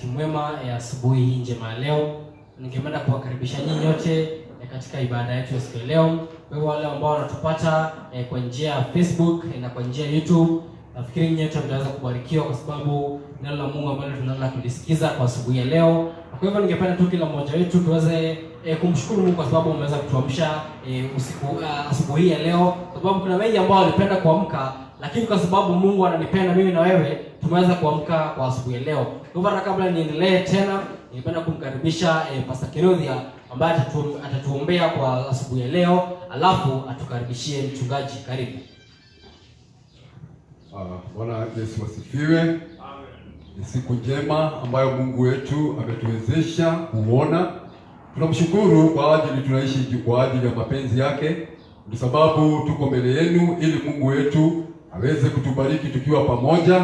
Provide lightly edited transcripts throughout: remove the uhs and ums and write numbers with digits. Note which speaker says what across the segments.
Speaker 1: Wakati mwema ya asubuhi njema leo. Ningeomba kuwakaribisha nyinyi nyote katika ibada yetu ya siku ya leo. Kwa hiyo wale ambao wanatupata kwa njia ya Facebook na kwa njia ya YouTube, nafikiri nyote mtaweza kubarikiwa kwa sababu neno la Mungu ambalo tunaanza kulisikiza kwa asubuhi ya leo. Kwa hivyo ningependa tu kila mmoja wetu tuweze kumshukuru Mungu kwa sababu ameweza kutuamsha asubuhi ya leo, kwa sababu kuna wengi ambao walipenda kuamka, lakini kwa sababu Mungu ananipenda mimi na wewe tumeweza kuamka kwa asubuhi ya leo. Kwa hivyo kabla niendelee tena, ningependa kumkaribisha Pastor Kiruthia ambaye atatuombea kwa asubuhi ya leo, alafu atukaribishie mchungaji. Karibu.
Speaker 2: Bwana Yesu asifiwe. Amen. Ni siku njema ambayo Mungu wetu ametuwezesha kuona. Tunamshukuru kwa ajili tunaishi kwa ajili ya mapenzi yake. Kwa sababu tuko mbele yenu ili Mungu wetu aweze kutubariki tukiwa pamoja.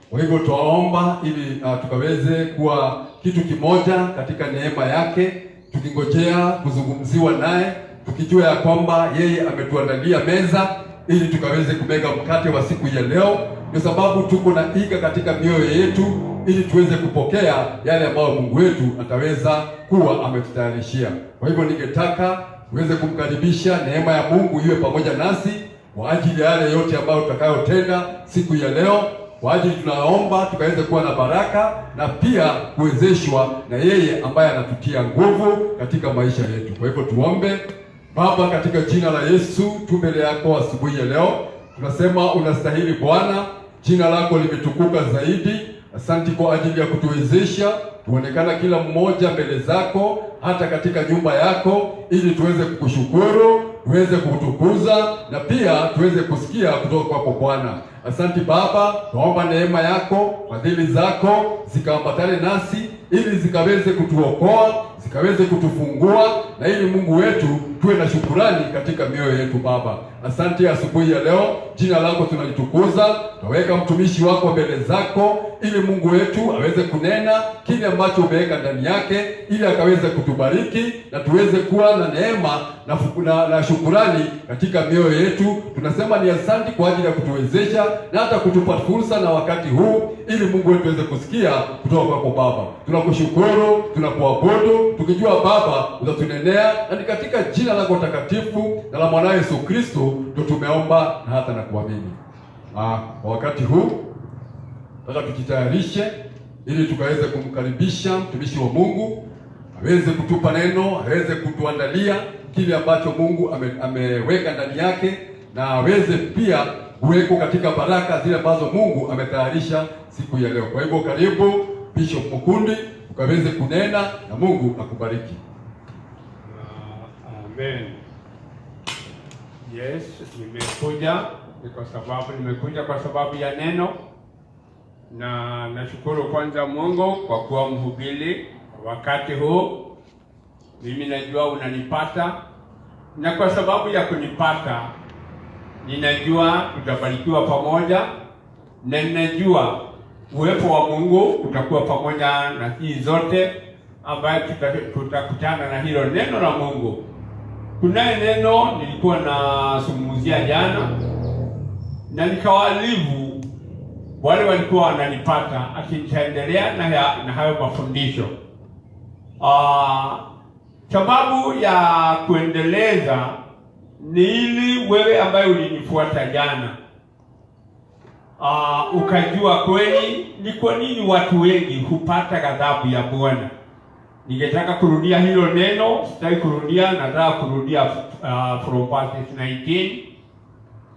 Speaker 2: Kwa hivyo tuwaomba ili tukaweze kuwa kitu kimoja katika neema yake, tukingojea kuzungumziwa naye, tukijua ya kwamba yeye ametuandalia meza ili tukaweze kumega mkate wa siku ya leo, kwa sababu tuko na iga katika mioyo yetu ili tuweze kupokea yale ambayo Mungu wetu ataweza kuwa ametutayarishia. Kwa hivyo ningetaka tuweze kumkaribisha, neema ya Mungu iwe pamoja nasi kwa ajili ya yale yote ambayo tutakayotenda siku ya leo. Kwa ajili tunaomba tukaweze kuwa na baraka na pia kuwezeshwa na yeye ambaye anatutia nguvu katika maisha yetu. Kwa hivyo tuombe. Baba, katika jina la Yesu tu mbele yako asubuhi ya leo, tunasema unastahili Bwana, jina lako limetukuka zaidi. Asante kwa ajili ya kutuwezesha tuonekana kila mmoja mbele zako, hata katika nyumba yako, ili tuweze kukushukuru, tuweze kukutukuza na pia tuweze kusikia kutoka kwako Bwana. Asante Baba, tuomba neema yako, fadhili zako zikaambatane nasi ili zikaweze kutuokoa, zikaweze kutufungua, na ili Mungu wetu tuwe na shukurani katika mioyo yetu Baba. Asante asubuhi ya leo, jina lako tunalitukuza. Taweka mtumishi wako mbele zako ili Mungu wetu aweze kunena kile ambacho umeweka ndani yake, ili akaweze kutubariki na tuweze kuwa na neema na shukurani katika mioyo yetu. Tunasema ni asante kwa ajili ya kutuwezesha na hata kutupa fursa na wakati huu ili Mungu wetu aweze kusikia kutoka kwako Baba. Tunakushukuru, tunakuabudu, tukijua Baba utatunenea, na ni katika jina lako takatifu na la mwana Yesu Kristo ndio tumeomba na hata na kuamini. Kwa wakati huu nataka tujitayarishe ili tukaweze kumkaribisha mtumishi wa Mungu aweze kutupa neno, aweze kutuandalia kile ambacho Mungu ameweka ndani yake, na aweze pia kuweko katika baraka zile ambazo Mungu ametayarisha siku ya leo. Kwa hivyo karibu Bishop Mukundi, ukaweze kunena na Mungu akubariki.
Speaker 3: Amen. Yes, nimekuja kwa sababu ya neno, na nashukuru kwanza Mungu kwa kuwa mhubiri wakati huu. Mimi najua unanipata, na kwa sababu ya kunipata ninajua tutabarikiwa pamoja, na ninajua uwepo wa Mungu utakuwa pamoja na hii zote ambayo tutakutana na hilo neno la Mungu. Kunaye neno nilikuwa nasungumzia jana, na nikawalivu wale walikuwa wananipata akinitaendelea na hayo mafundisho. Sababu ya kuendeleza ni ili wewe ambaye ulinifuata jana ukajua kweli ni kwa nini watu wengi hupata ghadhabu ya Bwana. Ningetaka kurudia hilo neno, sitaki kurudia, nataka kurudia from verse 19.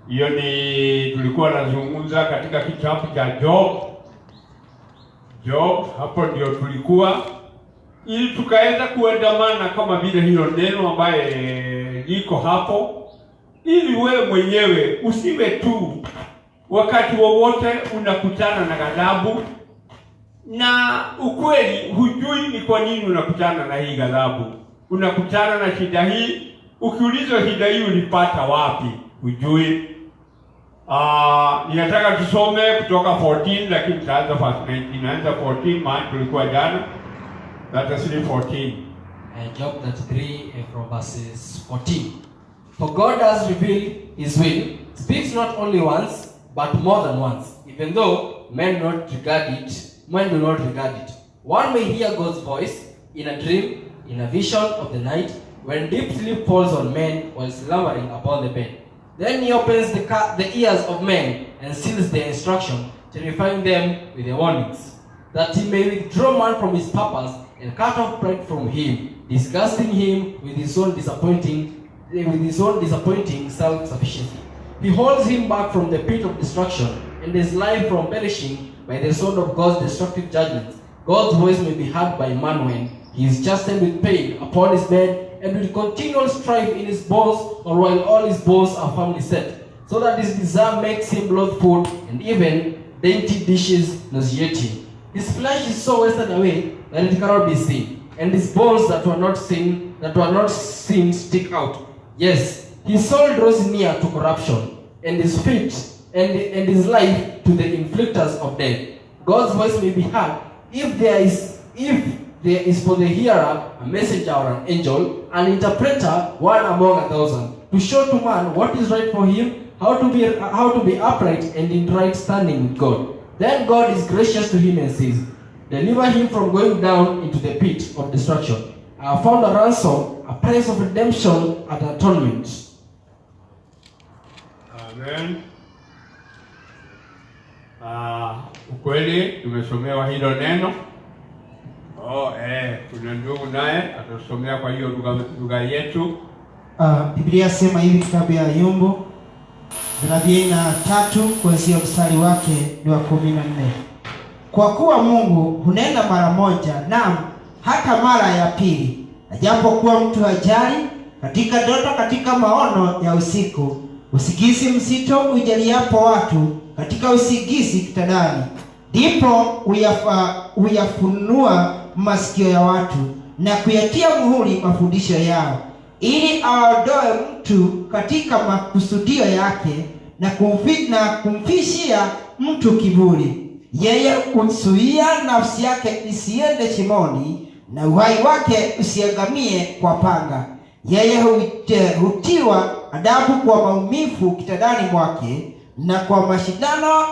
Speaker 3: Hiyo ni tulikuwa nazungumza katika kitabu cha Job, hapo ndio tulikuwa, ili tukaweza kuandamana kama vile hilo neno ambaye liko hapo, ili wewe mwenyewe usiwe tu wakati wowote unakutana na ghadhabu na ukweli hujui ni kwa nini unakutana na hii ghadhabu. Unakutana na shida hii, ukiulizwa shida hii ulipata wapi, hujui. Ninataka tusome kutoka 14, lakini tutaanza verse 19. Naanza 14 mahali tulikuwa jana. That is 3:14.
Speaker 1: Job 33 from verses 14. For God has revealed his will, speaks not only once, but more than once, even though men do not regard it. One may hear God's voice in a dream, in a vision of the night, when deep sleep falls on men while slumbering upon the bed. Then he opens the ears of men and seals their instruction, terrifying them with the warnings, that he may withdraw man from his purpose and cut off pride from him, disgusting him with his own disappointing self-sufficiency. He holds him back from the pit of destruction and his life from perishing by the sword of God's destructive judgments. God's voice may be heard by man when he is chastened with pain upon his bed and with continual strife in his bones, or while all his bones are firmly set, so that his desire makes him loathe food, and even dainty dishes nauseate him. His flesh is so wasted away that it cannot be seen, and his bones that were not seen stick out. Yes, his soul draws near to corruption, and his feet and his life to the inflictors of death. God's voice may be heard if there is for the hearer a messenger or an angel, an interpreter, one among 1,000, to show to man what is right for him, how to be upright and in right standing with God. Then God is gracious to him and says, deliver him from going down into the pit of destruction. I have found a ransom, a price of redemption at atonement.
Speaker 3: Amen. Ukweli tumesomewa hilo neno. Kuna ndugu naye atasomea kwa hiyo lugha yetu.
Speaker 4: Biblia sema hivi, kitabu ya Ayubu 33 kuanzia mstari wake ni wa 14. Kwa kuwa Mungu hunena mara moja, naam hata mara ya pili, na japo kuwa mtu hajali, katika ndoto, katika maono ya usiku, usingizi mzito ujaliapo watu, katika usingizi kitandani, ndipo huyafunua masikio ya watu na kuyatia muhuri mafundisho yao, ili aondoe mtu katika makusudio yake na kumfishia mtu kiburi. Yeye humzuia nafsi yake isiende shimoni, na uhai wake usiangamie kwa panga. Yeye hutiwa adabu kwa maumivu kitandani mwake, na kwa mashindano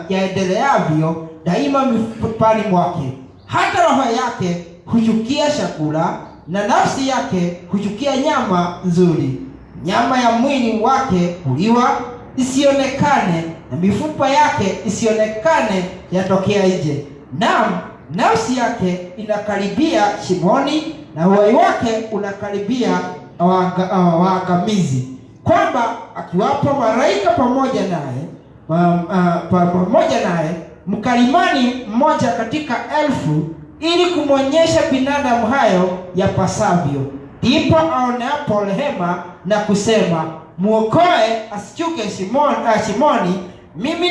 Speaker 4: yaendeleavyo daima mifupani mwake. Hata roho yake huchukia chakula, na nafsi yake huchukia nyama nzuri. Nyama ya mwili wake huliwa isionekane, na mifupa yake isionekane yatokea nje. Naam, nafsi yake inakaribia shimoni, na uhai wake unakaribia waangamizi, kwamba akiwapo malaika pamoja naye mkalimani mmoja katika 1000, ili kumwonyesha binadamu hayo yapasavyo. Ndipo aoneapo rehema na kusema, muokoe asichuke shimoni, mimi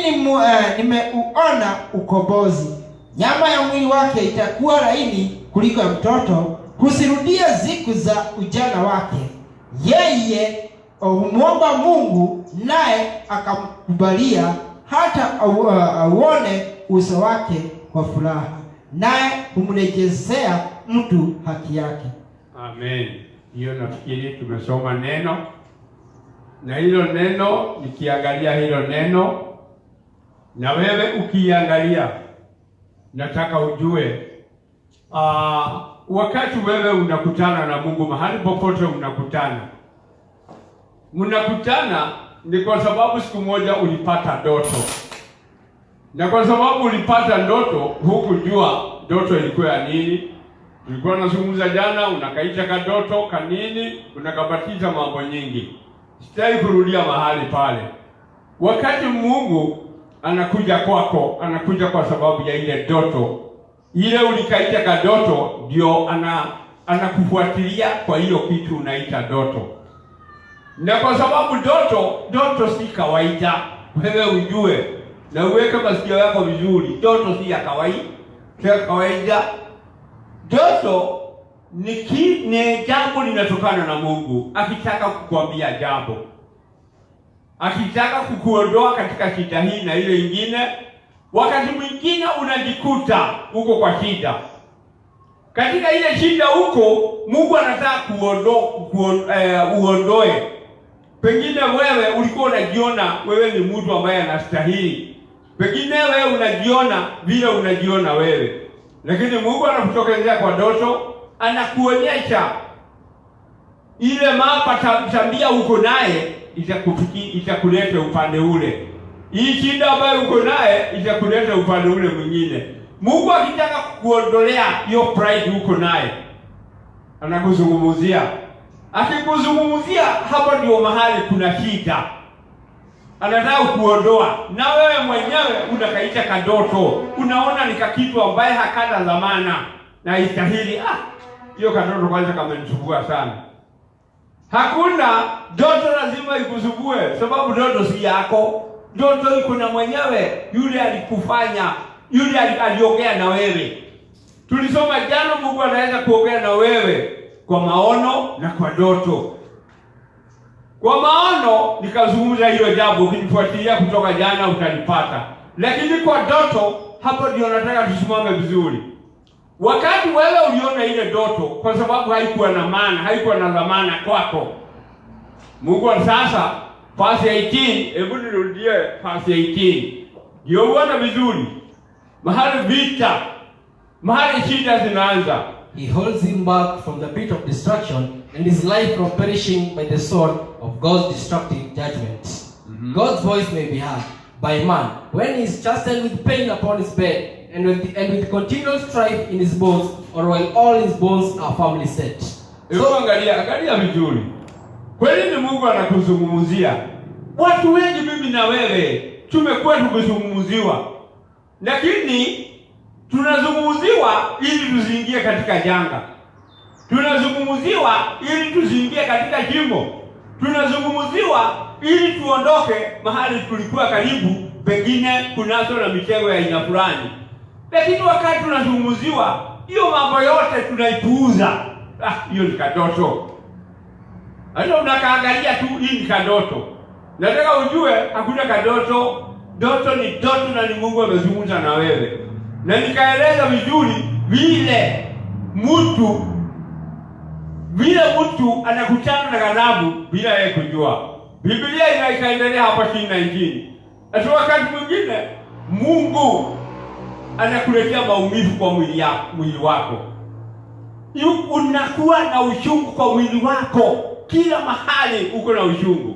Speaker 4: nimeuona ukombozi. Nyama ya mwili wake itakuwa laini kuliko mtoto, husirudia siku za ujana wake. Yeye humwomba Mungu, naye akamkubalia, hata auone uso wake kwa furaha, naye humrejeshea mtu haki yake.
Speaker 3: Amen. Hiyo nafikiri tumesoma neno, na hilo neno, nikiangalia hilo neno, na wewe ukiangalia, nataka ujue wakati wewe unakutana na Mungu, mahali popote mnakutana ni kwa sababu siku moja ulipata ndoto. Na kwa sababu ulipata ndoto, hukujua ndoto ilikuwa ya nini. Tulikuwa nazungumza jana, unakaita kadoto kanini, unakabatiza mambo nyingi. Sitaki kurudia mahali pale. Wakati Mungu anakuja kwako, anakuja kwa sababu ya ile ndoto. Ile ulikaita kadoto, ndio anakufuatilia kwa hiyo kitu unaita ndoto. Na kwa sababu ndoto si kawaida, wewe ujue na uweke masikio yako vizuri. Ndoto si ya kawaida. Ndoto ni jambo linatokana na Mungu, akitaka kukuambia jambo, akitaka kukuondoa katika shida hii na ile nyingine. Wakati mwingine unajikuta uko kwa shida. Katika ile shida huko, Mungu anataka uondoe. Pengine wewe ulikuwa unajiona wewe ni mtu ambaye anastahili. Pengine wewe unajiona vile unajiona wewe. Lakini Mungu anakutokezea kwa ndoto, anakuonyesha ile mapa tabia uko naye itakuleta upande ule. Hii shida ambayo uko naye itakuleta upande ule mwingine. Mungu akitaka kukuondolea hiyo pride uko naye, anakuzungumzia. Akikuzungumzia, hapo ndio mahali kuna shida. Anataka kuondoa. Na wewe mwenyewe unakaita kadoto. Unaona ni kitu ambaye hakana dhamana na istahili. Hiyo kadoto kwanza kamenisumbua sana. Hakuna doto lazima ikusumbue, sababu doto si yako. Doto iko na mwenyewe, yule alikufanya, yule aliongea na wewe. Tulisoma jana Mungu anaweza kuongea na wewe kwa maono na kwa doto. Kwa maono nikazungumza hiyo jambo, ukinifuatilia kutoka jana utalipata. Lakini kwa doto, hapo ndio nataka tusimame vizuri. Wakati wewe uliona ile doto, kwa sababu haikuwa na maana, haikuwa na dhamana kwako, Mungu sasa verse 18, hebu nirudie verse 18. Ndio uone vizuri. Mahali vita, mahali shida zinaanza.
Speaker 1: He holds him back from the pit of destruction and his life from perishing by the sword of God's destructive judgment. God's voice may be heard by man when he is chastened with pain upon his bed and with continual strife in his bones, or while all his bones are firmly set.
Speaker 3: So angalia vizuri. Kweli ni Mungu anakuzungumzia. Watu wengi mimi na wewe tumekuwa tukizungumziwa. Lakini tunazungumziwa ili tusiingie katika janga. Tunazungumziwa ili tusiingie katika shimo. Tunazungumziwa ili tuondoke mahali tulikuwa karibu, pengine kunazo na mitego ya aina fulani. Lakini wakati tunazungumziwa, hiyo mambo yote tunaipuuza. Hiyo ni kadoto. Hata unakaangalia tu, hii ni kadoto. Nataka ujue hakuna kadoto. Doto ni doto na ni Mungu amezungumza na wewe. Na nikaeleza vizuri vile mtu anakutana na ghadhabu bila yeye kujua. Biblia inaendelea hapa chini na injili. Hata wakati mwingine Mungu anakuletea maumivu kwa mwili wako. Unakuwa na uchungu kwa mwili wako. Kila mahali uko na uchungu.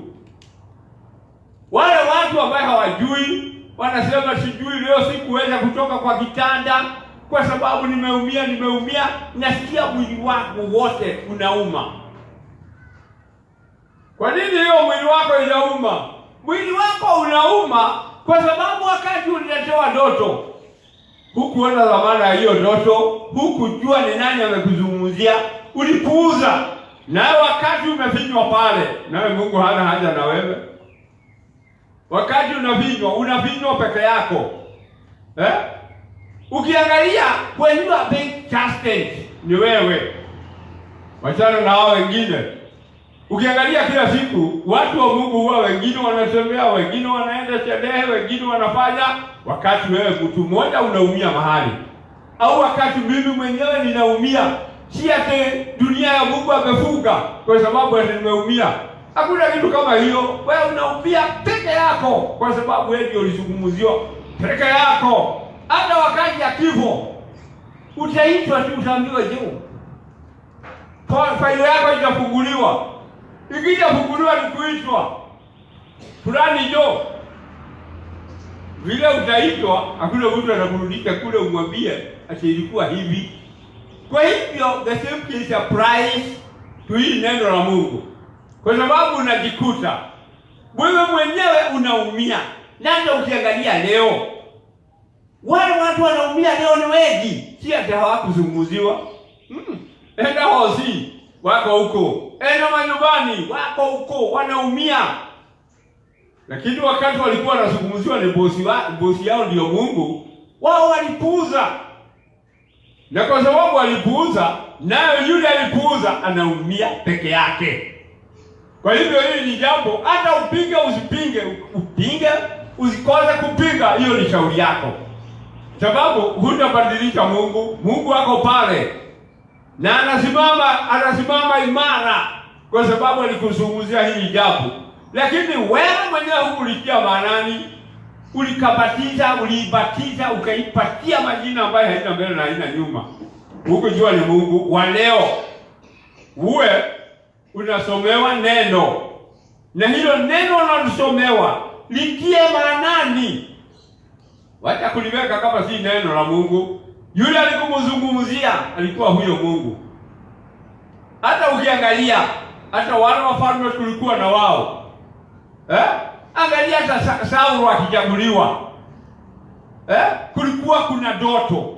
Speaker 3: Wale watu ambao hawajui wanasema sijui leo sikuweza kutoka kwa kitanda kwa sababu nimeumia, nasikia mwili wako wote unauma. Kwa nini hiyo mwili wako inauma? Mwili wako unauma kwa sababu wakati uliletewa doto, hukuona dhamana ya hiyo doto, hukujua ni nani amekuzungumzia, ulipuuza. Na wakati umefinywa pale, nawe Mungu hana haja na wewe. Wakati unafinywa peke yako. Ukiangalia when you are being chastened, ni wewe. Wachana na hao wengine. Ukiangalia kila siku, watu wa Mungu huwa wengine wanatembea, wengine wanaenda sherehe, wengine wanafanya, wakati wewe mtu mmoja unaumia mahali. Au wakati mimi mwenyewe ninaumia, si ate dunia ya Mungu amefunga kwa sababu ati nimeumia. Hakuna kitu kama hiyo. Wewe unaumia peke yako kwa sababu wewe ndio ulisungumuziwa peke yako. Hata wakati ya kifo utaitwa tu, utaambiwa juu faili yako itafunguliwa. Ikijafunguliwa ni kuitwa fulani jo. Vile utaitwa, hakuna mtu anakurudisha kule umwambie ati ilikuwa hivi. Kwa hivyo the same case applies to hii neno la Mungu. Kwa sababu unajikuta wewe mwenyewe unaumia. Ndio ukiangalia leo, wale watu wanaumia leo ni wengi. Si hata hawakuzunguziwa. Enda hosi wako huko. Enda manyumbani wako huko wanaumia. Lakini wakati walikuwa wanazungumziwa ni bosi yao ndio Mungu, wao walipuuza. Na kwa sababu walipuuza, nayo yule alipuuza anaumia peke yake. Kwa hivyo hili ni jambo, hata upinge upinge, usikose kupinga, hiyo ni shauri yako. Sababu hutabadilisha Mungu. Mungu wako pale. Na anasimama imara kwa sababu alikuzungumzia hili jambo. Lakini wewe mwenyewe hukulitia maanani, ulikabatiza, uliibatiza, ukaipatia majina ambayo haina mbele na haina nyuma. ukujua ni Mungu wa leo, uwe unasomewa neno, na hilo neno unalosomewa litie maanani. Wacha kuliweka kama si neno la Mungu. Yule alikumzungumzia alikuwa huyo Mungu. Hata ukiangalia hata wale wafalme tulikuwa na wao, angalia hata Saulo akichaguliwa, kulikuwa kuna ndoto.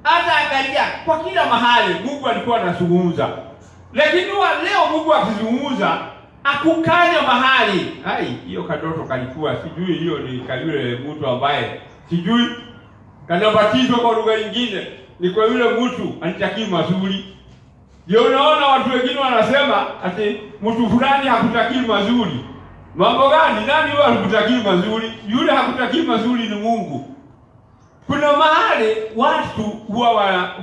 Speaker 3: Hata angalia kwa kila mahali Mungu alikuwa anazungumza. Lakini leo Mungu akizungumza akukanya mahali, hiyo kadoto kalikuwa sijui, hiyo ni kale mtu ambaye sijui kanabatizwa kwa lugha nyingine, ni kwa yule mtu anitakii mazuri. Ndio unaona watu wengine wanasema ati mtu fulani hakutakii mazuri. Mambo gani? Nani huyo hakutakii mazuri? Yule hakutakii mazuri ni Mungu. Kuna mahali watu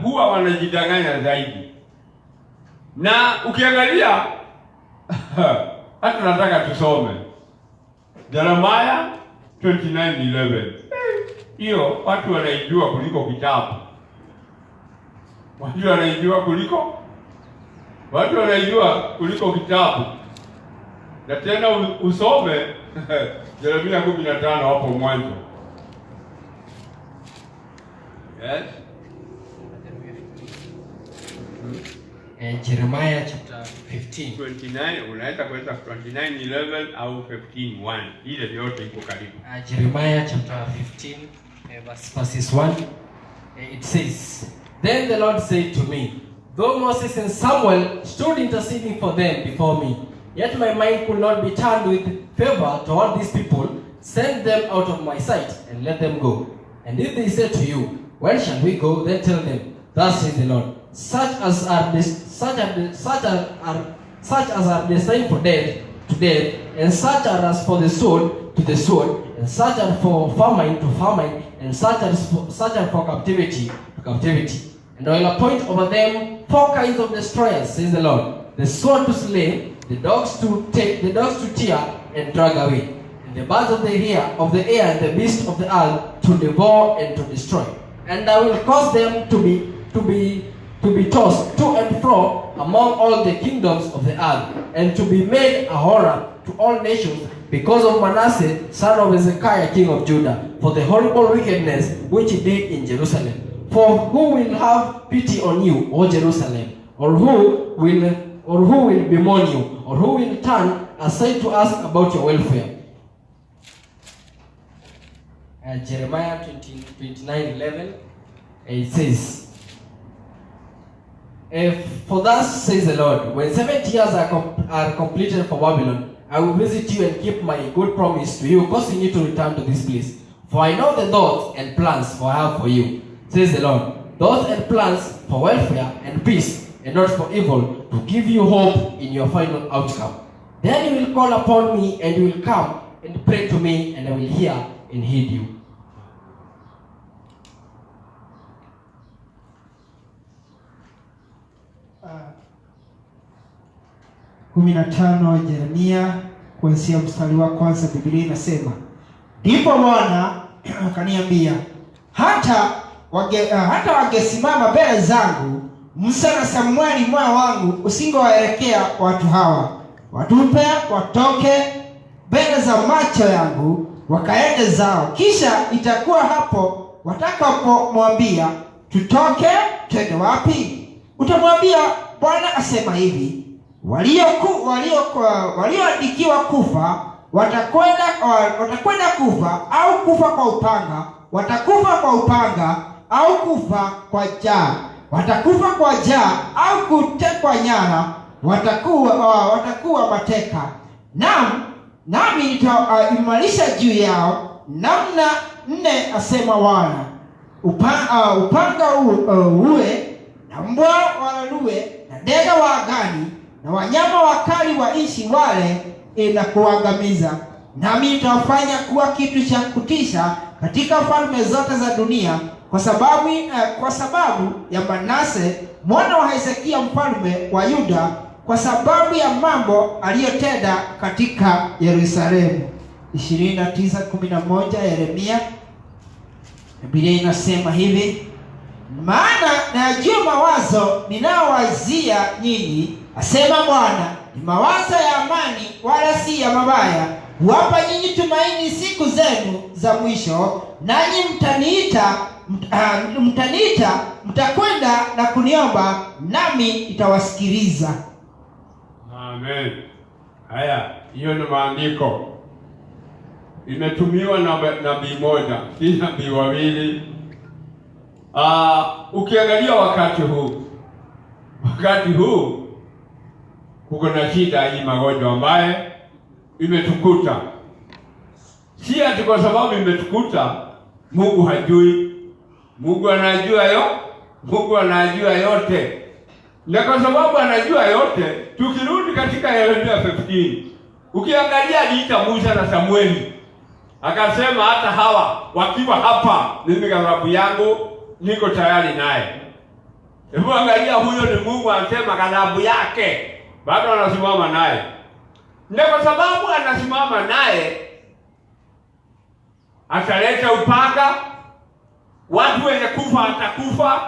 Speaker 3: huwa wanajidanganya zaidi. Na ukiangalia hata nataka tusome Jeremiah 29:11. Hiyo watu wanaijua kuliko kitabu. Watu wanaijua kuliko kitabu. Na tena usome Yeremia 15 hapo mwanzo. Yes.
Speaker 1: Jeremiah chapter 15.
Speaker 3: 29, unaweza kuweza 29:11 au 15:1. Ile yote iko karibu.
Speaker 1: Jeremiah chapter 15 verses 1. It says, "Then the Lord said to me, though Moses and Samuel stood interceding for them before me, yet my mind could not be turned with favor toward these people. Send them out of my sight and let them go. And if they say to you, when shall we go? Then tell them, thus says the Lord, such as are destined for death to death, and such are as for the sword to the sword, and such are for famine to famine, and such are for captivity to captivity. And I will appoint over them 4 kinds of destroyers, says the Lord: the sword to slay, the dogs to tear and drag away, and the birds of the air and the beasts of the earth to devour and to destroy. And I will cause them to be tossed to and fro among all the kingdoms of the earth, and to be made a horror to all nations, because of Manasseh, son of Hezekiah, king of Judah, for the horrible wickedness which he did in Jerusalem. For who will have pity on you, O Jerusalem? Or who will bemoan you? Or who will turn aside to ask about your welfare?" Jeremiah 29:11, it says, "For thus says the Lord, when 70 years are completed for Babylon, I will visit you and keep my good promise to you, causing you to return to this place. For I know the thoughts and plans for I have for you, says the Lord, thoughts and plans for welfare and peace, and not for evil, to give you hope in your final outcome. Then you will call upon me, and you will come and pray to me, and I will hear and heed you."
Speaker 4: 15 Yeremia kuanzia mstari wa kwanza. Biblia inasema, ndipo Bwana akaniambia, hata wangesimama mbele zangu Musa na Samueli mwana wangu, usingewaelekea watu hawa, watupe watoke mbele za macho yangu, wakaende zao. Kisha itakuwa hapo watakapomwambia, tutoke twende wapi? Utamwambia, Bwana asema hivi, walioandikiwa kufa watakwenda kufa, au kufa kwa upanga, watakufa kwa upanga, au kufa kwa njaa, watakufa kwa njaa, au kutekwa nyara, watakuwa mateka. Nami nitaimarisha juu yao namna 4, asema Bwana. Upanga uwe na mbwa walaluwe, na ndege wa angani na wanyama wakali wa nchi wale na kuangamiza. Nami nitawafanya kuwa kitu cha kutisha katika falme zote za dunia, kwa sababu ya Manase mwana wa Hezekia mfalme wa Yuda, kwa sababu ya mambo aliyotenda katika Yerusalemu. 29:11 Yeremia. Biblia inasema hivi, maana najua mawazo ninayowazia nyinyi, asema Bwana, ni mawazo ya amani, wala si ya mabaya, huwapa nyinyi tumaini siku zenu za mwisho. Nanyi mtaniita, mtakwenda na kuniomba, nami nitawasikiliza.
Speaker 3: Amen. Haya, hiyo ni maandiko. Imetumiwa na nabii moja, si nabii wawili. Ukiangalia wakati huu kuko na shida hii, magonjwa ambaye imetukuta. Si ati kwa sababu imetukuta Mungu hajui. Mungu anajua yote. Na kwa sababu anajua yote, tukirudi katika Yeremia 15, ukiangalia aliita Musa na Samueli, akasema hata hawa wakiwa hapa, mimi ghadhabu yangu niko tayari naye. Hebu angalia, huyo ni Mungu anasema ghadhabu yake bado anasimama naye. Na kwa sababu anasimama naye, ataleta upanga, watu wenye kufa watakufa,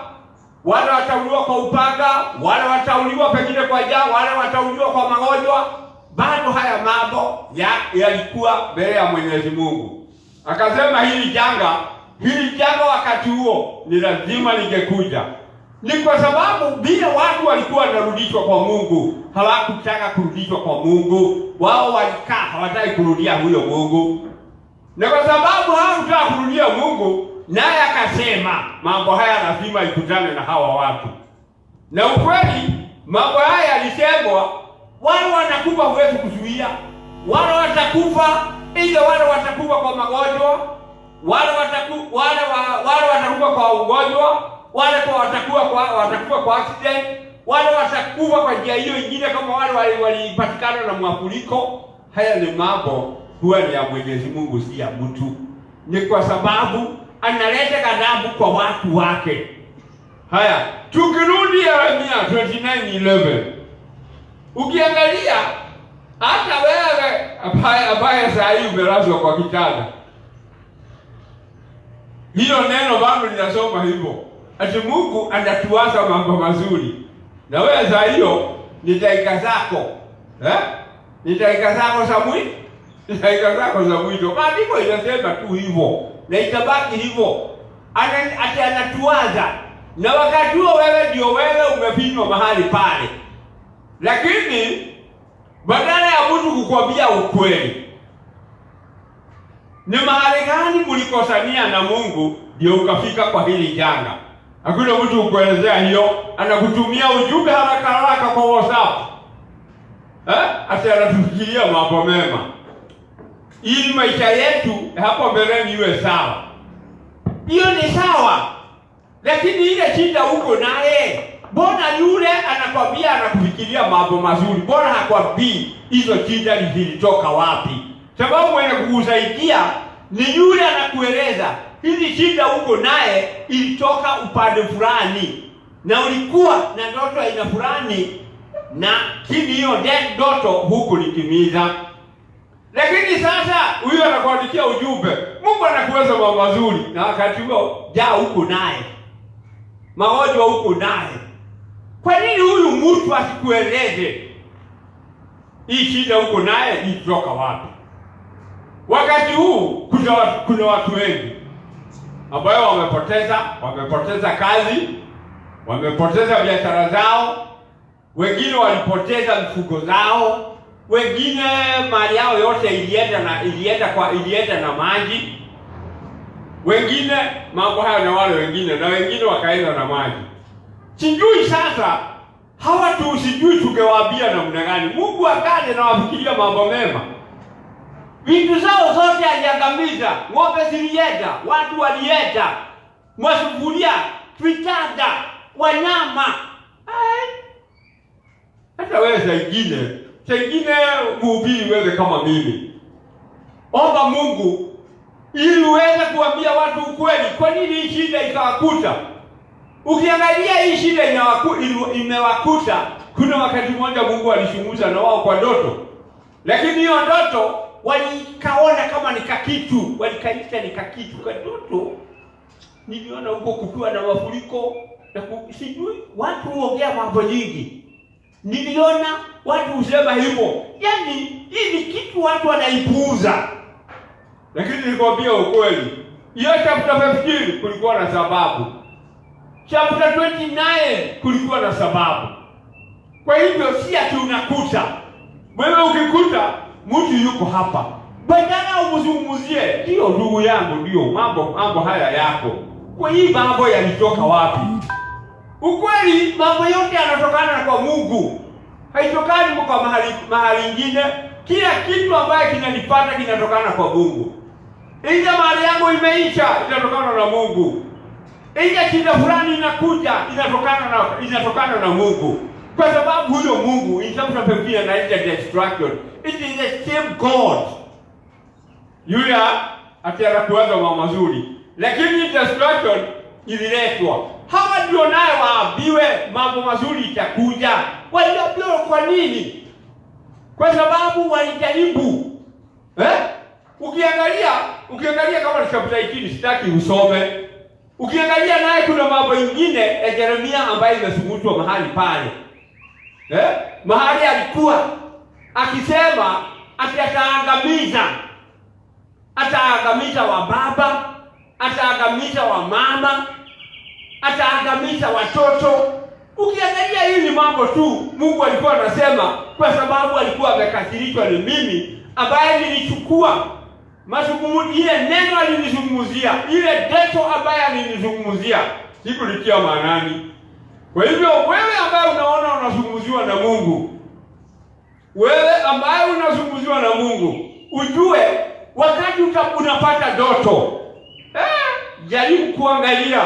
Speaker 3: wale watauliwa kwa upanga, wale watauliwa pengine kwa njaa, wale watauliwa kwa magonjwa. Bado haya mambo yalikuwa mbele ya Mwenyezi Mungu. Akasema hili janga wakati huo ni lazima lingekuja. Ni kwa sababu bila watu walikuwa wanarudishwa kwa Mungu, hawakutaka kurudishwa kwa Mungu. Wao walikaa hawataka kurudia huyo Mungu. Na kwa sababu hawakutaka kurudia Mungu, naye akasema mambo haya lazima ikutane na hawa watu. Na ukweli mambo haya yalisemwa, wale wanakufa huwezi kuzuia. Wale watakufa, ile wale watakufa kwa magonjwa, wale watakufa kwa ugonjwa, wale watakufa kwa accident, wale watakufa kwa njia hiyo nyingine, kama wale walipatikana na mafuriko. Haya ni mambo huwa ni ya Mwenyezi Mungu, si ya mtu. Ni kwa sababu analeta ghadhabu kwa watu wake. Haya, tukirudi Yeremia 29:11, ukiangalia hata wewe ambaye saa hii umelazwa kwa kitanda, hiyo neno bado linasoma hivyo, ati Mungu anatuwaza mambo mazuri. Na wewe saa hiyo ni dakika zako, ni dakika zako za mwisho. Maandiko inasema tu hivyo na itabaki hivyo. Ati anatuwaza, na wakati huo wewe umefinywa mahali pale. Lakini badala ya mtu kukwambia ukweli, ni mahali gani mlikosania na Mungu ndio ukafika kwa hili janga, hakuna mtu kukuelezea hiyo. Anakutumia ujumbe haraka kwa WhatsApp, ati anatufikiria mambo mema ili maisha yetu hapo mbeleni iwe sawa. Hiyo ni sawa, lakini ile shida huko naye, mbona yule anakwambia anakufikiria mambo mazuri, mbona hakwambii hizo shida zilitoka wapi? Sababu mwenye kukusaidia ni yule anakueleza hizi shida huko naye ilitoka upande fulani, na ulikuwa na ndoto aina fulani, na kini hiyo ndoto huku litimiza. Lakini sasa huyu anakuandikia ujumbe, Mungu anakuweza mambo mazuri, na wakati huo jaa huko naye, magonjwa huko naye. Kwa nini huyu mtu asikueleze hii shida huko naye ilitoka wapi? Wakati huu kuna watu wengi ambao wamepoteza kazi, wamepoteza biashara zao, wengine walipoteza mifugo zao, wengine mali yao yote ilienda na maji, wengine mambo hayo, na wale wengine wakaenda na maji. Sijui sasa hawa tu, sijui tungewaambia namna gani. Mungu akaje na wafikiria mambo mema. Vitu zao zote aliangamiza, ng'ombe zilienda, watu walienda, masufuria, vitanda, wanyama. Hata wewe saingine mhubiri wewe kama mimi, omba Mungu ili uweze kuambia watu ukweli. Kwa nini hii shida ikawakuta? Ukiangalia hii shida imewakuta, kuna wakati mmoja Mungu alishunguza na wao kwa ndoto, lakini hiyo ndoto walikaona kama ni kakitu, walikaita ni kakitu kwa ndoto. niliona huko kukiwa na mafuriko na sijui watu huongea mambo nyingi. Niliona watu husema hivyo. Yaani hii ni kitu watu wanaipuuza. Lakini nilikwambia ukweli. Hiyo chapter 15 kulikuwa na sababu. Chapter 29 kulikuwa na sababu. Kwa hivyo si ati unakuta. Wewe ukikuta mtu yuko hapa, badala umzungumzie, ndio ndugu yangu, ndio mambo haya yako. Kwa hii mambo yalitoka wapi? Ukweli mambo yote yanatokana kwa Mungu. Haitokani kwa mahali nyingine. Kila kitu ambaye kinanipata kinatokana kwa Mungu. Ija mali yangu imeisha, inatokana na Mungu. Ija shida fulani inakuja, inatokana na Mungu. Kwa sababu huyo Mungu, in terms of fear na destruction, it is the same God. Yule atarakuwaza mambo mazuri, lakini destruction ililetwa. Hawa ndio naye waambiwe mambo mazuri itakuja. Waliambiwa kwa nini? Kwa sababu walijaribu. Ukiangalia kama chapter 18 sitaki usome. Ukiangalia naye kuna mambo mengine ya Yeremia ambaye imesumutwa mahali pale. Mahali alikuwa akisema ataangamiza wa baba, ataangamiza wa mama, ataangamiza watoto. Ukiangalia hii ni mambo tu Mungu alikuwa anasema kwa sababu alikuwa amekasirishwa ni mimi ambaye nilichukua mazungumzo, ile neno alinizungumzia, ile deto ambaye alinizungumzia sikulitia maanani. Kwa hivyo wewe ambaye unaona unazungumziwa na Mungu, ujue wakati unapata ndoto, jaribu kuangalia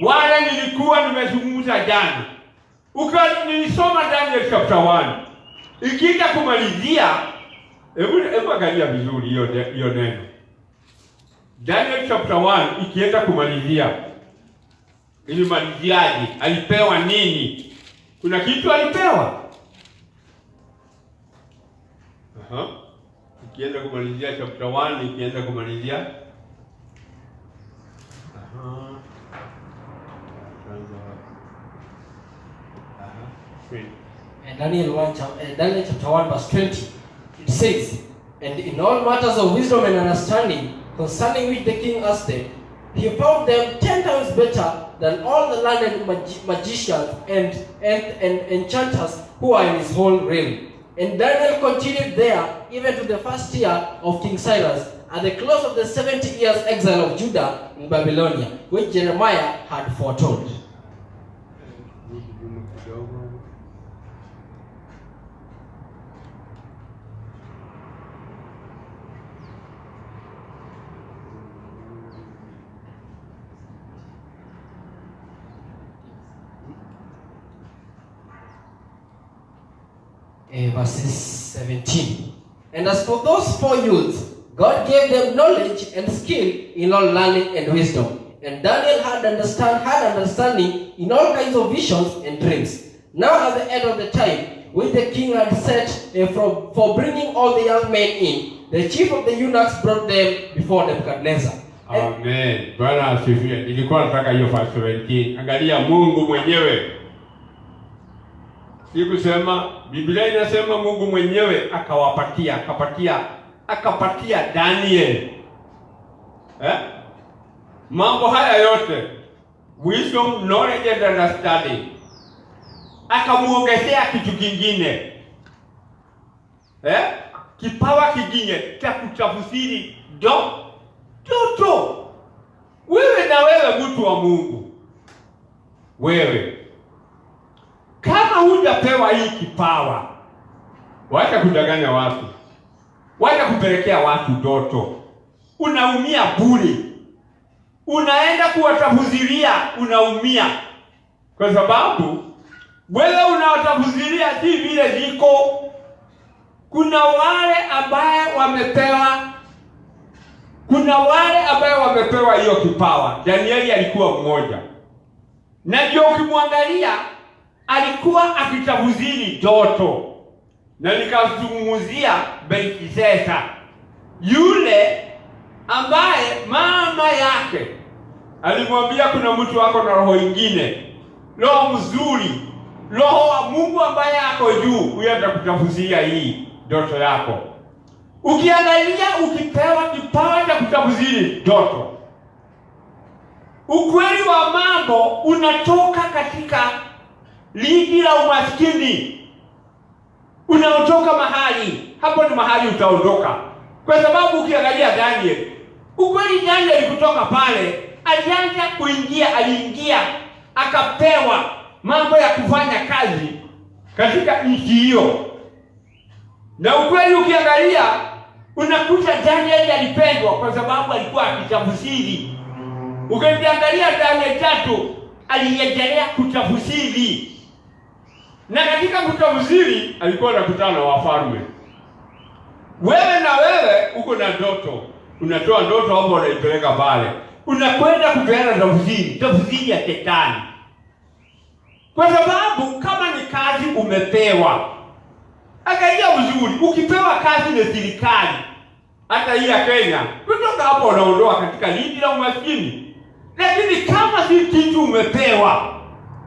Speaker 3: wale nilikuwa nimezungumza jana. Nilisoma Daniel chapter 1. Ikienda kumalizia, hebu angalia vizuri hiyo neno. Daniel chapter 1 ikienda kumalizia, ilimaliziaje? Alipewa nini? Kuna kitu alipewa. Ikienda kumalizia chapter 1, ikienda kumalizia
Speaker 1: Daniel chapter 1 verse 20, it says, "And in all matters of wisdom and understanding concerning which the king asked them, he found them 10 times better than all the learned magicians and enchanters who are in his whole realm. And Daniel continued there even to the first year of King Cyrus, at the close of the 70 years exile of Judah in Babylonia, which Jeremiah had foretold." Verses 17. "And as for those 4 youths, God gave them knowledge and skill in all learning and wisdom. And Daniel had understanding in all kinds of visions and dreams. Now at the end of the time, which the king had set for bringing all the young men in, the chief of the eunuchs brought them before Nebuchadnezzar."
Speaker 3: Amen. Bwana asifiwe. Nilikuwa nataka hiyo verse 17. Angalia Mungu mwenyewe. Sikusema, Biblia inasema Mungu mwenyewe akapatia Daniel mambo haya yote, wisdom, knowledge and understanding. Akamuongezea kitu kingine, kipawa kingine cha kutafsiri ndoto. Wewe na wewe mtu wa Mungu, wewe kama hujapewa hii kipawa, wacha kudanganya watu, wacha kupelekea watu ndoto, unaumia bure. Unaenda kuwatafuzilia, unaumia. Kwa sababu wewe unawatafuzilia si vile ziko. Kuna wale ambaye wamepewa hiyo kipawa. Danieli alikuwa mmoja. Na ndio ukimwangalia alikuwa akitafsiri ndoto. Na nikazungumzia Belteshaza, yule ambaye mama yake Alimwambia kuna mtu wako na roho ingine, roho mzuri, roho wa Mungu ambaye ako juu, huyo atakutafsiria hii ndoto yako. Ukiangalia, ukipewa kipawa cha kutafsiri ndoto, ukweli wa mambo unatoka katika lindi la umaskini, unaotoka mahali hapo, ni mahali utaondoka. Kwa sababu ukiangalia Daniel, ukweli Daniel kutoka pale alianza aliingia akapewa mambo ya kufanya kazi katika nchi hiyo. Na ukweli ukiangalia, unakuta Daniel alipendwa kwa sababu alikuwa akitafsiri. Ukiangalia Daniel 3 aliendelea kutafsiri. Na katika kutafsiri alikuwa anakutana na wafalme. Wewe uko na ndoto, unatoa ndoto hapo, unaipeleka pale, unakwenda kupeana tafsiri ya Shetani. Kwa sababu kama ni kazi umepewa, angalia vizuri, ukipewa kazi na serikali, hata hii ya Kenya, kutoka hapo unaondoa katika lindi la umaskini. Lakini kama si kitu umepewa,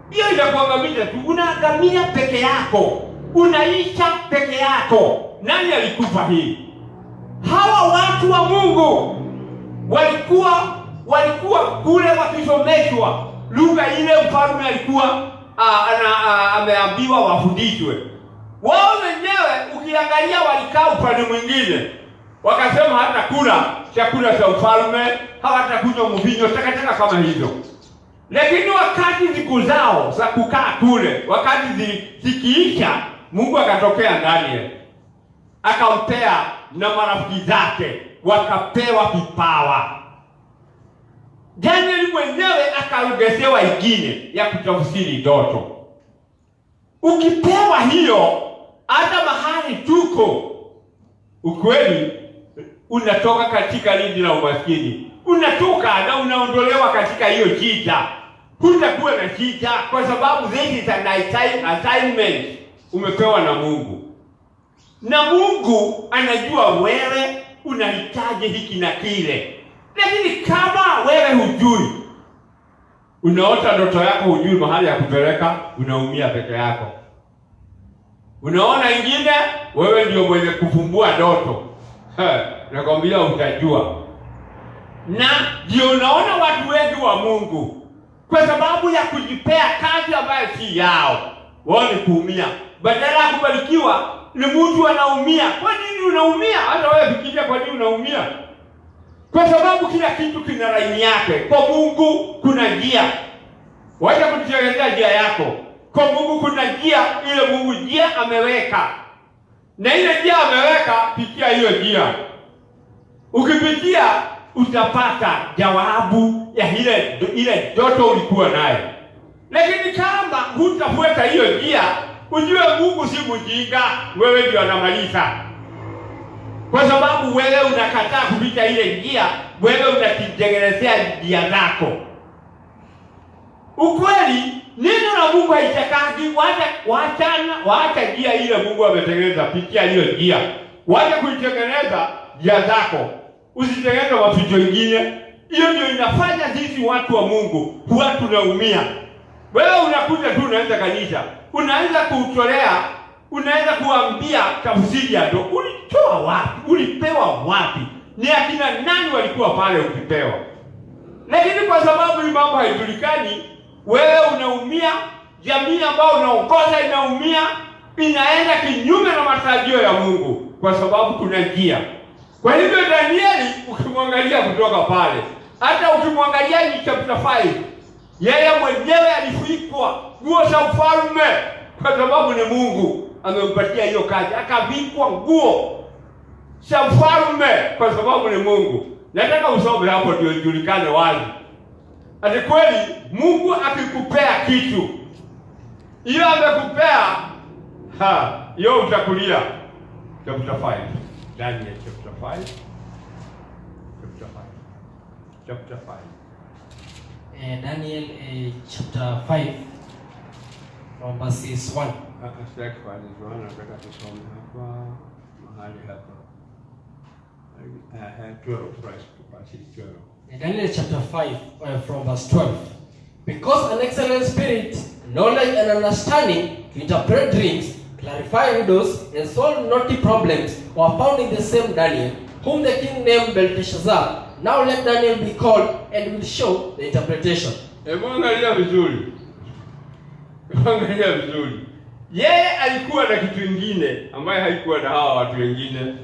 Speaker 3: hiyo inakuangamiza tu, unaangamia peke yako, unaisha peke yako. Nani alikupa hii? Hawa watu wa Mungu walikuwa kule wakisomeshwa lugha ile mfalme alikuwa ameambiwa wafundishwe. Wao wenyewe ukiangalia walikaa upande mwingine, wakasema hata kula chakula cha mfalme, hawatakunywa mvinyo, takataka kama hizo. Lakini wakati siku zao za kukaa kule, wakati zikiisha, Mungu akatokea Daniel, akampea na marafiki zake, wakapewa vipawa. Daniel mwenyewe akaongezewa ingine ya kutafsiri ndoto. Ukipewa hiyo, hata mahali tuko, ukweli unatoka katika lindi la umaskini, unatoka na unaondolewa katika hiyo shida. Hutakuwa na shida kwa sababu this is an assignment umepewa na Mungu. Na Mungu anajua wewe unahitaji hiki na kile. Lakini kama wewe hujui, unaota ndoto yako, hujui mahali ya kupeleka, unaumia peke yako. Unaona ingine, wewe ndio mwenye kufumbua ndoto. Nakwambia utajua. Na ndio unaona watu wengi wa Mungu, kwa sababu ya kujipea kazi ambayo si yao, wao ni kuumia. Badala ya kubarikiwa, ni mtu anaumia. Kwa nini unaumia? Hata wewe fikiria kwa nini unaumia. Kwa sababu kila kitu kina laini yake. Kwa Mungu kuna njia. Wacha kujielezea njia yako. Kwa Mungu kuna njia, ile Mungu njia ameweka. Na ile njia ameweka, pitia hiyo njia. Ukipitia utapata jawabu ya ile ndoto ulikuwa nayo. Lakini kama hutafuata hiyo njia, ujue Mungu si mjinga, wewe ndio anamaliza. Kwa sababu wewe unakataa kupita ile njia, wewe unajitengenezea njia zako. Ukweli neno la Mungu haitakagi, waacha njia ile Mungu ametengeneza, pitia hiyo njia. Wacha kuitengeneza njia zako, usitengeneze mapito mengine. Hiyo ndio inafanya sisi watu wa Mungu huwa tunaumia. Wewe unakuja tu unaanza kanisa, unaanza kutolea, unaanza kuambia tafsiri ya ndoto. Ulitoa wapi? Ulipewa wapi? Ni akina nani walikuwa pale ukipewa? Lakini kwa sababu hii mambo haijulikani, wewe unaumia, jamii ambayo unaongoza inaumia, inaenda kinyume na matarajio ya Mungu kwa sababu kuna njia. Kwa hivyo Danieli ukimwangalia kutoka pale, hata ukimwangalia ni chapter 5, yeye mwenyewe alifuikwa nguo za ufalme kwa sababu ni Mungu amempatia hiyo kazi, akavikwa nguo za ufalme kwa sababu ni Mungu. Nataka usome hapo ndio ijulikane wazi. Ati kweli Mungu akikupea kitu, hiyo amekupea, hiyo utakulia. Chapter 5. Daniel chapter 5. Chapter 5.
Speaker 1: Daniel chapter 5 from verses 1.
Speaker 3: Nataka tusome hapa mahali hapa. 12 first, 12.
Speaker 1: Daniel chapter 5 from verse 12. Because an excellent spirit, knowledge and understanding to interpret dreams, clarify riddles, and solve knotty problems were found in the same Daniel, whom the king named Belteshazzar. Now let Daniel be called and will show the interpretation.
Speaker 3: Angalia vizuri. Angalia vizuri. Yeye alikuwa na kitu kingine ambaye haikuwa na hawa watu wengine.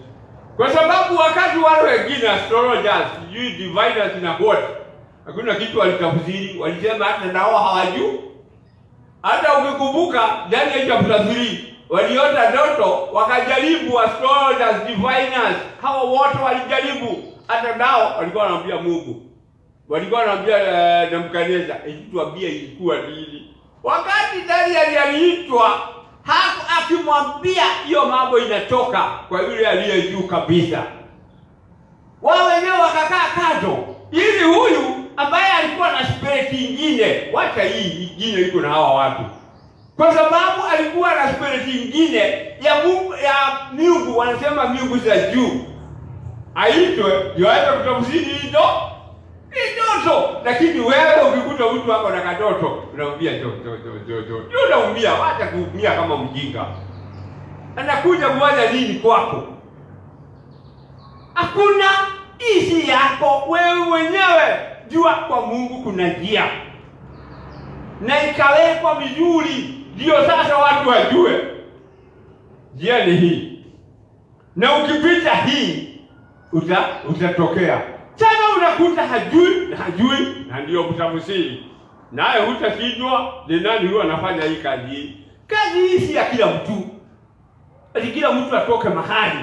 Speaker 3: Kwa sababu wakati wale wengine astrologers, diviners na what, hakuna kitu walitafsiri, walisema hata nao hawajui. Hata ukikumbuka Daniel chapter 3, waliota ndoto, wakajaribu astrologers, diviners, hawa wote walijaribu, hata nao walikuwa wanaambia Mungu. Walikuwa wanaambia Nebukadneza, tuambie ilikuwa nini. Wakati Daniel aliitwa, akimwambia hiyo mambo inatoka kwa yule aliye juu kabisa. Wao wenyewe wakakaa kando, ili huyu ambaye alikuwa na spirit nyingine, wacha hii nyingine iko na hawa watu. Kwa sababu alikuwa na spirit nyingine ya Mungu, ya miungu, wanasema miungu za juu. Aitwe, yoaenda kutafsiri hizo ndoto. Lakini wewe ukikuta mtu wako na katoto, unamwambia jo. Unaumia, wacha kuumia kama mjinga. Anakuja kuwaza nini kwako? Hakuna isi yako wewe mwenyewe. Jua kwa Mungu kuna njia. Na ikawekwa vizuri, ndio sasa watu wajue. Njia ni hii. Na ukipita hii, utatokea. Sasa unakuta hajui, na ndio mtafsiri. Naye hutashindwa, ni nani huyo anafanya hii kazi? Kazi hii si ya kila mtu. Ati kila mtu atoke mahali.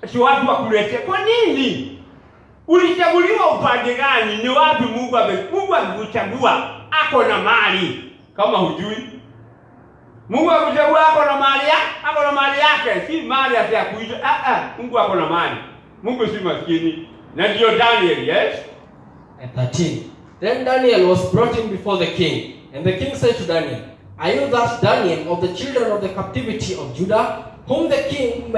Speaker 3: Ati watu wakulete. Kwa nini? Ulichaguliwa upande gani? Ni wapi Mungu amekuchagua? Ako na mali. Kama hujui. Mungu amekuchagua ako na mali yake, si mali ya kuishi. Mungu ako na mali. Mungu si maskini. Na ndio Daniel, yes?
Speaker 1: 13. Then Daniel was brought in before the king, and the king said to Daniel, Are you that Daniel of the children of the captivity of Judah, whom the king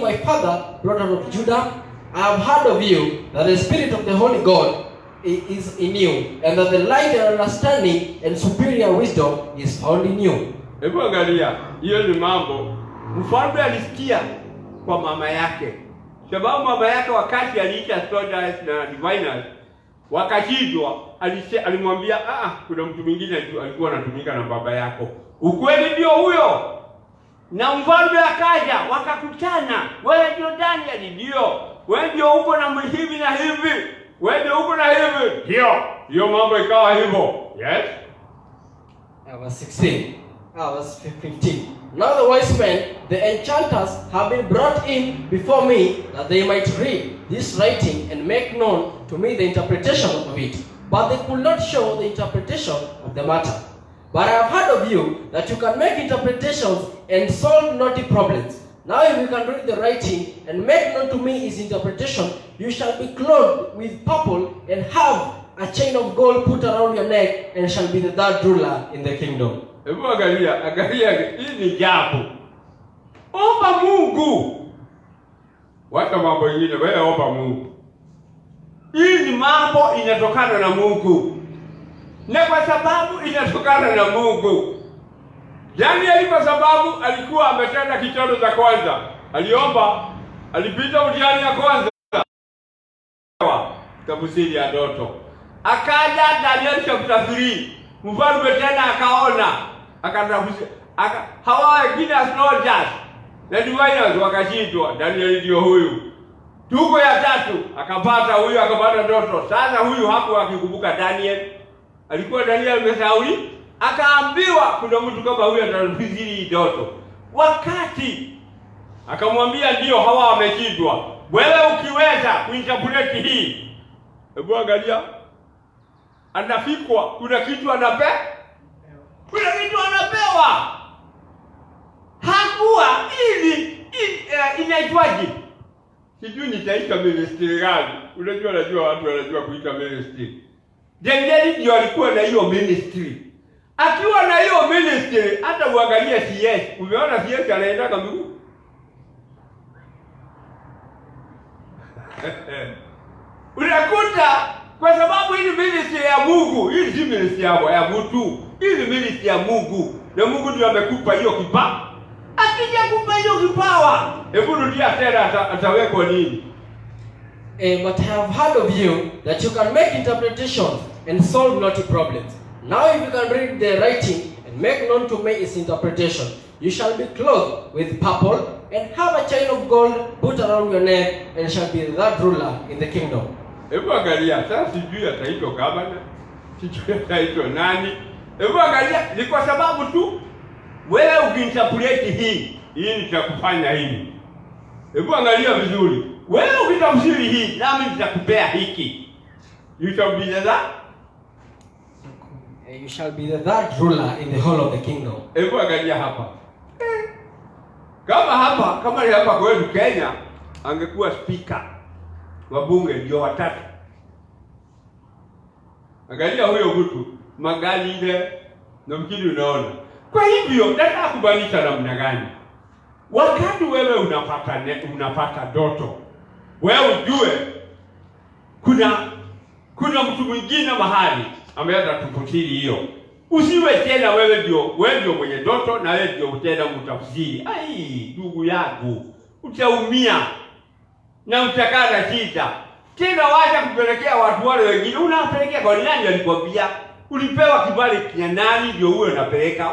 Speaker 1: my father brought out of Judah? I have heard of you, that the Spirit of the Holy God is in you, and that the light and understanding and superior wisdom is found in you.
Speaker 3: Hebu angalia, hiyo ni mambo mfalme alisikia kwa mama yake. Sababu mama yake wakati aliita astrologers na diviners wakashindwa, alimwambia kuna mtu mwingine alikuwa anatumika na baba yako. Ukweli ndio huyo. Na mfalme akaja, wakakutana. Wewe ndio Daniel, ndio. Wewe ndio uko na hivi na hivi. Wewe ndio uko na hivi. Hiyo mambo ikawa hivyo. Yes?
Speaker 1: Verse 16. Verse 15. Now the wise men, the enchanters, have been brought in before me, that they might read this writing and make known to me the interpretation of it. But they could not show the interpretation of the matter. But I have heard of you, that you can make interpretations and solve knotty problems. Now if you can read the writing and make known to me his interpretation, you shall be clothed with purple and have a chain of gold put around your neck, and shall be the third ruler in the kingdom.
Speaker 3: Hebu angalia, hii ni jambo. Omba Mungu. Wacha mambo mengine, wewe omba Mungu. Hii ni mambo inatokana na Mungu. Na kwa sababu inatokana na Mungu. Daniel kwa sababu alikuwa ametenda kitendo cha kwanza. Aliomba, alipita mtihani ya kwanza. Tafsiri ya ndoto. Akaja Daniel chapter 3. Mfalme tena akaona, hawa wengine astrologers na diviners wakashindwa. Daniel ndio huyu. Tuko ya tatu akapata huyu, akapata ndoto. Sasa huyu hapo akikumbuka Daniel, alikuwa Daniel amesauli, akaambiwa kuna mtu kama huyu atatafsiri ndoto. Wakati akamwambia ndio hawa wameshindwa, wewe ukiweza kuinterpret hii. Hebu angalia, anafikwa kuna kitu anapewa. Hakuwa ili inaitwaje? Sijui nitaita ministry gani. Unajua watu wanajua kuita ministry. Daniel ndio alikuwa na hiyo ministry. Akiwa na hiyo ministry, hata uangalie CS. Umeona CS anaenda kama miguu? Unakuta kwa sababu hii ministry ya Mungu, hii si ministry ya mtu. Hii ni ministry ya Mungu. Na Mungu ndiye amekupa hiyo kipawa. Akija kupa hiyo kipawa, hebu rudia tena atawekwa nini?
Speaker 1: But I have heard of you that you can make interpretations and solve knotty problems. Now if you can read the writing and make known to me its interpretation, you shall be clothed with purple and have a chain of gold put around your neck and shall be that ruler in the kingdom.
Speaker 3: Hebu angalia, sasa sijui ataitwa gavana, sijui ataitwa nani. Hebu angalia, ni kwa sababu tu wewe ukinterpret hii nitakufanya hivi. Hebu angalia vizuri. Wewe ukitafsiri hii, nami nitakupea hiki. You shall be the that.
Speaker 1: You shall be the third ruler in the whole of the kingdom.
Speaker 3: Hebu angalia hapa. Kama ni hapa kwetu Kenya, angekuwa speaker wa bunge ndio watatu. Angalia huyo mtu, magari ile na mkili unaona. Kwa hivyo nataka kubanisha namna gani? Wakati wewe unapata ndoto, wewe ujue kuna mtu mwingine mahali ambaye atatafsiri hiyo. Usiwe tena wewe ndio mwenye ndoto na wewe ndio tena mtafsiri. Ai, ndugu yangu, utaumia na utakaa na shida. Tena wacha kupelekea watu wale wengine. Unapelekea kwa nani alikwambia? Ulipewa kibali kia nani ndio uwe unapeleka?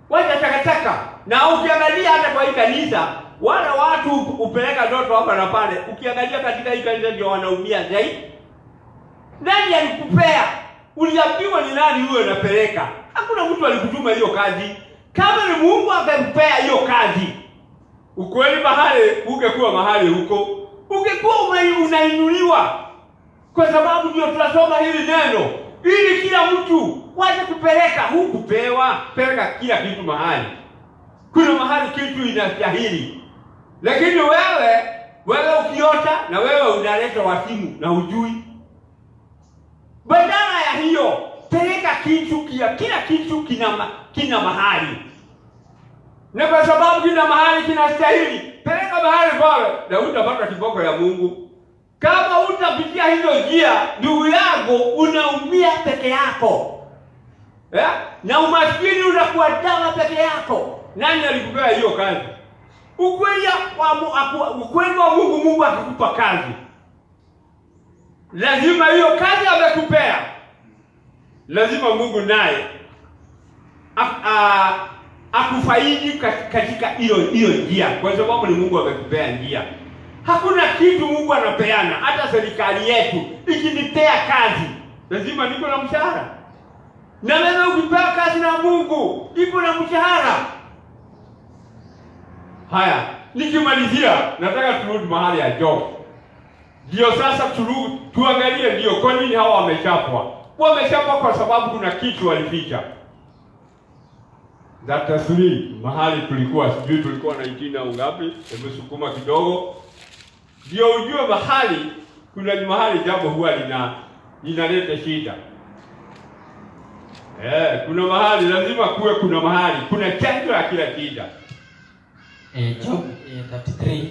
Speaker 3: Wacha takataka. Na ukiangalia hata kwa hii kanisa, wale watu upeleka ndoto hapa na pale. Ukiangalia katika hii kanisa ndio wanaumia zaidi. Nani alikupea? Uliambiwa ni nani uwe unapeleka? Hakuna mtu alikutuma hiyo kazi. Kama ni Mungu akakupea hiyo kazi, ukweli mahali ungekuwa mahali huko, ungekuwa unainuliwa. Kwa sababu ndio tunasoma hili neno, ili kila mtu waje kupeleka. Hukupewa peleka kila kitu mahali. Kuna mahali kitu inastahili. Lakini wewe ukiota na wewe unaleta wasimu na hujui. Badala ya hiyo, peleka kitu kila kitu kina mahali. Na kwa sababu kina mahali kinastahili, peleka mahali pale na utapata kiboko ya Mungu. Kama utapitia hizo njia, ndugu yako unaumia peke yako. Na umaskini unakuwa dawa peke yako. Nani alikupea hiyo kazi? Ukweli wa Mungu akikupa kazi, lazima hiyo kazi amekupea, lazima Mungu naye akufaidi katika hiyo njia, kwa sababu ni Mungu amekupea njia. Hakuna kitu Mungu anapeana. Hata serikali yetu ikinipea kazi, lazima niko na mshahara. Na wewe ukipewa kazi na Mungu, iko na mshahara. Haya, nikimalizia nataka turudi mahali ya Job. Ndio sasa tuangalie ndio kwa nini hawa wamechapwa. Wamechapwa kwa sababu kuna kitu walificha. Data 3 mahali tulikuwa na 19 au ngapi? Hebu sukuma kidogo. Ndio ujue mahali mahali jambo huwa linaleta shida. Kuna mahali lazima kuna mahali kuna chanzo ya kila shida.
Speaker 1: Job 33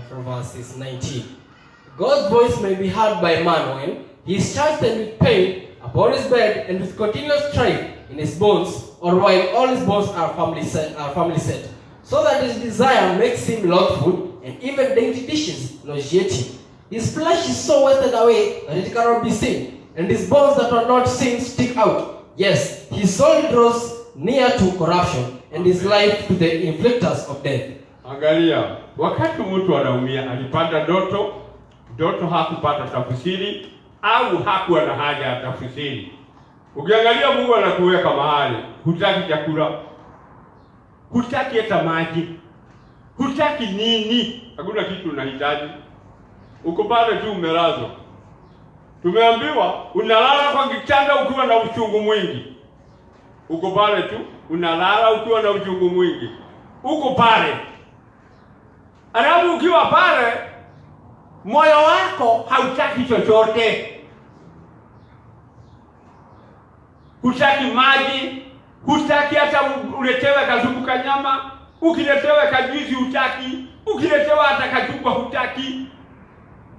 Speaker 1: from verses 19. God's voice may be heard by man when he is charged with pain upon his bed and with continuous strife in his bones, or while all his bones are firmly set, so that his desire makes him love food, and even dainty dishes nauseate him. His flesh is so wasted away that it cannot be seen, and his bones that are not seen stick out. Yes, his soul draws near to corruption, and his life to the inflictors of death.
Speaker 3: Angalia, wakati mtu anaumia, alipata ndoto hakupata tafsiri, au hakuwa na haja ya tafsiri. Ukiangalia Mungu anakuweka mahali, hutaki chakula, hutaki hata maji, hutaki nini, hakuna kitu unahitaji. Uko pale tu umelazwa. Tumeambiwa unalala kwa kitanda ukiwa na uchungu mwingi. Uko pale tu unalala ukiwa na uchungu mwingi. Uko pale. Alafu ukiwa pale, moyo wako hautaki chochote. Hutaki maji, hutaki hata uletewe kazuku ka nyama, ukiletewe kajuizi hutaki, ukiletewa hata kachupa hutaki.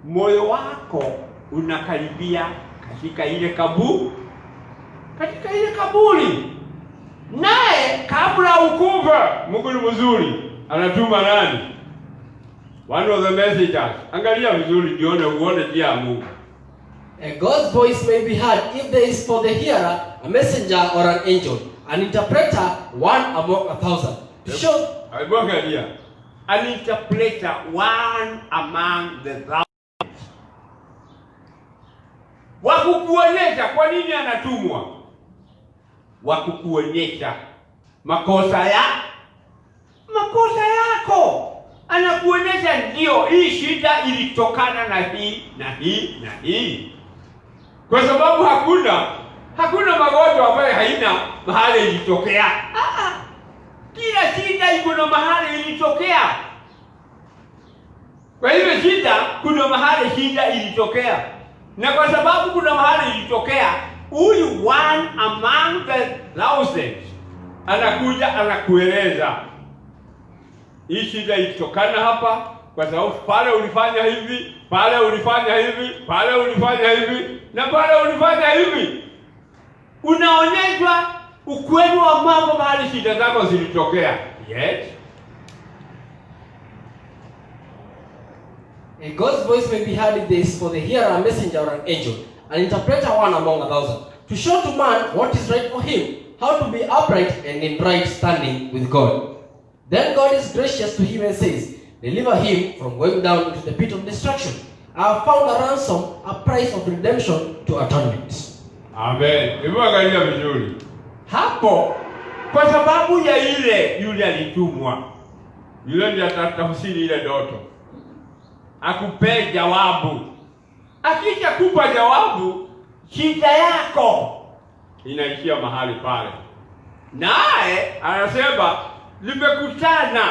Speaker 3: moyo wako unakaribia katika ile kaburi. Naye kabla ukufa, Mungu ni mzuri, anatuma nani? One of the messengers. Angalia vizuri uone jia Mungu.
Speaker 1: God's voice may be heard if there is for the hearer a messenger or an angel, an interpreter, one among 1,000. To show
Speaker 3: an interpreter, one among the 1,000. Wakukuonyesha kwa nini anatumwa. Wakukuonyesha makosa yako. Anakuonyesha ndio hii shida ilitokana na hii na hii na hii. Kwa sababu hakuna magonjwa ambayo haina mahali ilitokea. Kila shida iko na mahali ilitokea. Kwa hivyo kuna mahali shida ilitokea. Na kwa sababu kuna mahali ilitokea, huyu one among the 1,000 anakuja anakueleza hii shida ilitokana hapa, kwa sababu pale ulifanya hivi, pale ulifanya hivi, pale ulifanya hivi, na pale ulifanya hivi. Unaonyeshwa ukweli wa mambo mahali shida zako zilitokea. Yes.
Speaker 1: And God's voice may be heard if there is for the hearer a messenger or an angel, an interpreter, one among 1,000, to show to man what is right for him, how to be upright and in right standing with God. Then God is gracious to him and says, deliver him from going down into the pit of destruction. I have found a ransom, a price of redemption to atonement.
Speaker 3: Amen. Hebu angalia vizuri. Hapo kwa sababu ya yule alitumwa. Yule ndiye atatafsiri ile ndoto. Akupe jawabu. Akisha kupa jawabu, shida yako inaishia mahali pale. Naye anasema nimekutana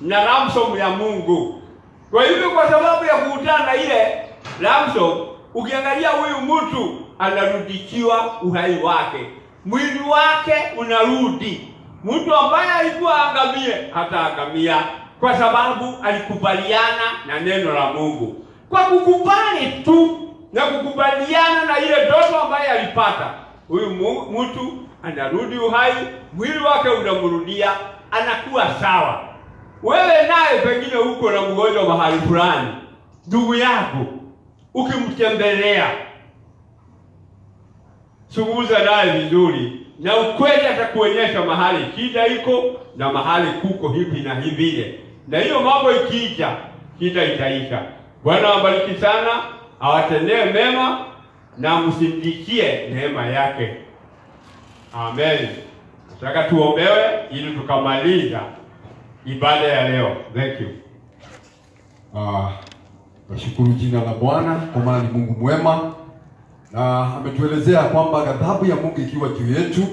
Speaker 3: na ransom ya Mungu. Kwa hivyo kwa sababu ya kukutana na ile ransom, ukiangalia huyu mtu anarudishiwa uhai wake. Mwili wake unarudi. Mtu ambaye alikuwa angamie hata angamia, kwa sababu alikubaliana na neno la Mungu. Kwa kukubali tu na kukubaliana na ile ndoto ambayo alipata, huyu mtu anarudi uhai, mwili wake unamrudia, anakuwa sawa. Wewe naye pengine uko na mgonjwa mahali fulani, ndugu yako, ukimtembelea, zungumza naye vizuri, na ukweli atakuonyesha mahali shida iko na mahali kuko hivi na hivi. Na hiyo mambo ikija, shida itaisha. Bwana awabariki sana, awatendee mema na msindikie neema yake. Amen. Nataka tuombewe ili tukamaliza ibada ya leo. Thank you.
Speaker 2: Nashukuru jina la Bwana kwa maana ni Mungu mwema, na ametuelezea kwamba ghadhabu ya Mungu ikiwa juu yetu,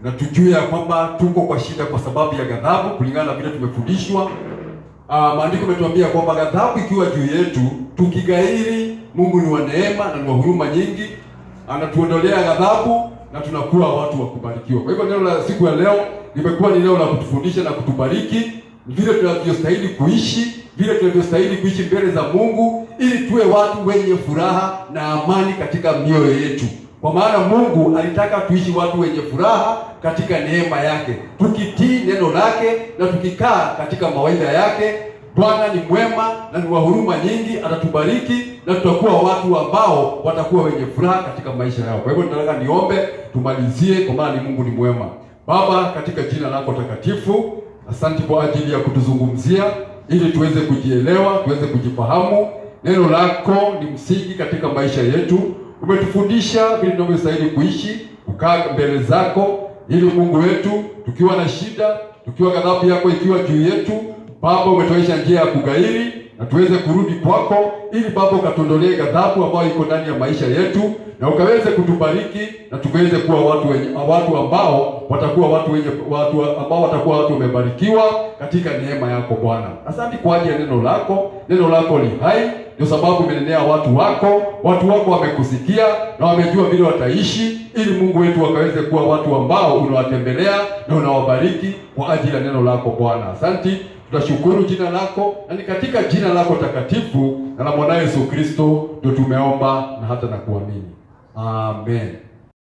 Speaker 2: na tujue ya kwamba tuko kwa shida kwa sababu ya ghadhabu kulingana na vile tumefundishwa. Maandiko yametuambia kwamba ghadhabu ikiwa juu yetu, tukigairi, Mungu ni wa neema na ni wa huruma nyingi, anatuondolea ghadhabu na tunakuwa watu wa kubarikiwa. Kwa hivyo neno la siku ya leo limekuwa ni neno la kutufundisha na kutubariki vile tunavyostahili kuishi, vile tunavyostahili kuishi mbele za Mungu, ili tuwe watu wenye furaha na amani katika mioyo yetu. Kwa maana Mungu alitaka tuishi watu wenye furaha katika neema yake, tukitii neno lake na tukikaa katika mawaidha yake. Bwana ni mwema na ni wa huruma nyingi, atatubariki na tutakuwa watu ambao watakuwa wenye furaha katika maisha yao. Kwa hivyo nataka niombe tumalizie, kwa maana ni Mungu ni mwema. Baba, katika jina lako takatifu, asante kwa ajili ya kutuzungumzia ili tuweze kujielewa, tuweze kujifahamu. Neno lako ni msingi katika maisha yetu. Umetufundisha vile tunavyostahili kuishi, kukaa mbele zako, ili Mungu wetu tukiwa na shida, tukiwa ghadhabu yako ikiwa juu yetu, Baba umetuonyesha njia ya kugairi na tuweze kurudi kwako, ili Baba ukatuondolee ghadhabu ambayo iko ndani ya maisha yetu, na ukaweze kutubariki na tukaweze kuwa watu ambao watakuwa watu wamebarikiwa katika neema yako Bwana. Asante kwa ajili ya neno lako. Neno lako li hai, ndio sababu umenenea watu wako wamekusikia na wamejua vile wataishi, ili Mungu wetu wakaweze kuwa watu ambao unawatembelea na unawabariki kwa ajili ya neno lako Bwana. Asante tutashukuru jina lako, na ni katika jina lako takatifu na la mwana Yesu Kristo ndio tumeomba na hata na kuamini. Amen.